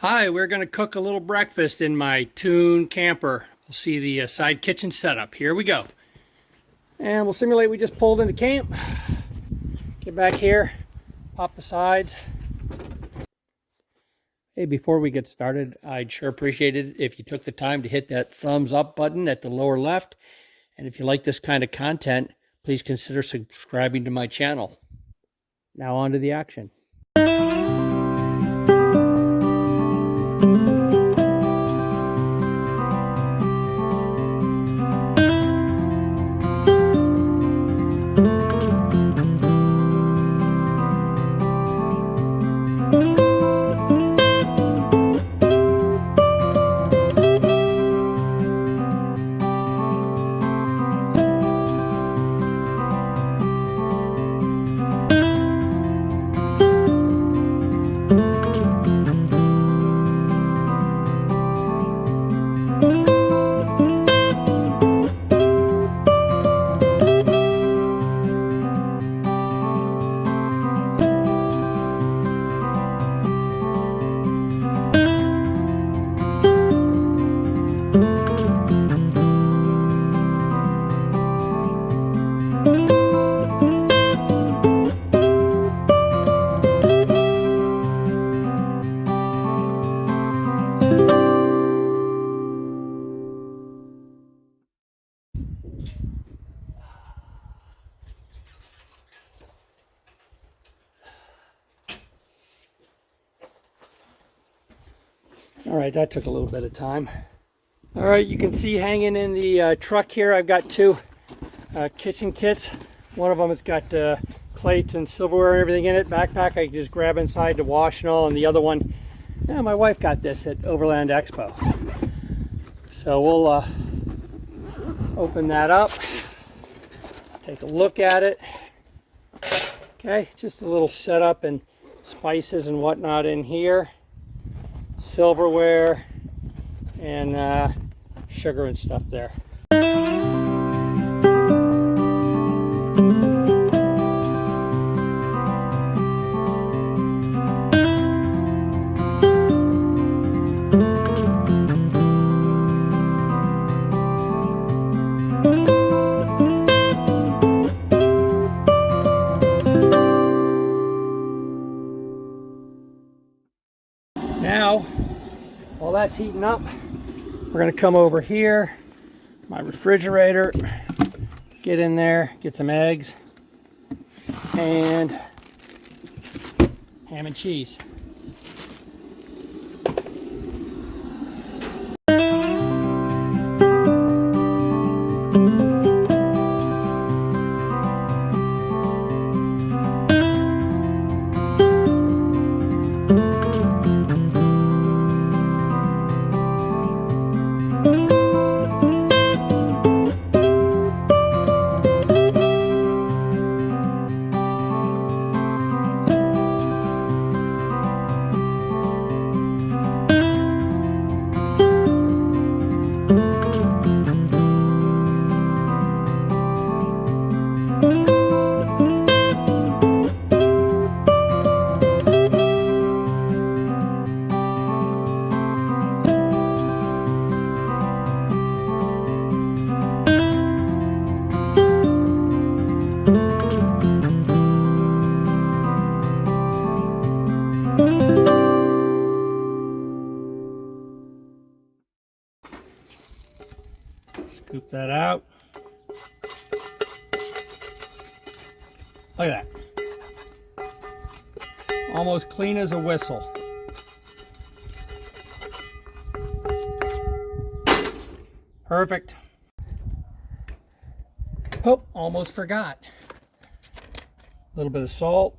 Hi, we're going to cook a little breakfast in my Tune camper. We'll see the side kitchen setup. Here we go. And we'll simulate we just pulled into camp. Get back here, pop the sides. Hey, before we get started, I'd sure appreciate it if you took the time to hit that thumbs up button at the lower left. And if you like this kind of content, please consider subscribing to my channel. Now on to the action. All right, that took a little bit of time. All right, you can see hanging in the truck here, I've got two kitchen kits. One of them has got plates and silverware and everything in it. Backpack I can just grab inside to wash and all. And the other one, yeah, my wife got this at Overland Expo. So we'll open that up, take a look at it. Okay, just a little setup and spices and whatnot in here. Silverware and sugar and stuff there. Now, while that's heating up, we're going to come over here, my refrigerator, get in there, get some eggs, and ham and cheese. Scoop that out. Look at that. Almost clean as a whistle. Perfect. Oh, almost forgot. A little bit of salt.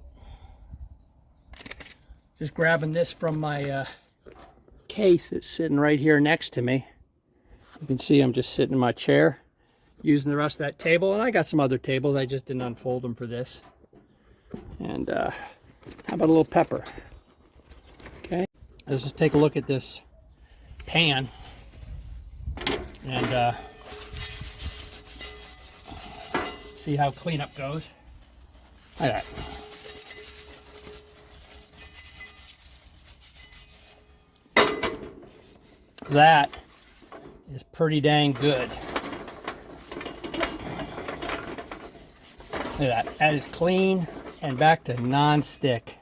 Just grabbing this from my case that's sitting right here next to me. You can see I'm just sitting in my chair using the rest of that table, and I got some other tables, I just didn't unfold them for this. And how about a little pepper? Okay, let's just take a look at this pan and see how cleanup goes. Like that. That is pretty dang good. Look at that. That is clean and back to non-stick.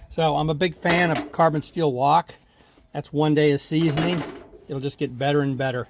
So I'm a big fan of carbon steel wok. That's one day of seasoning. It'll just get better and better.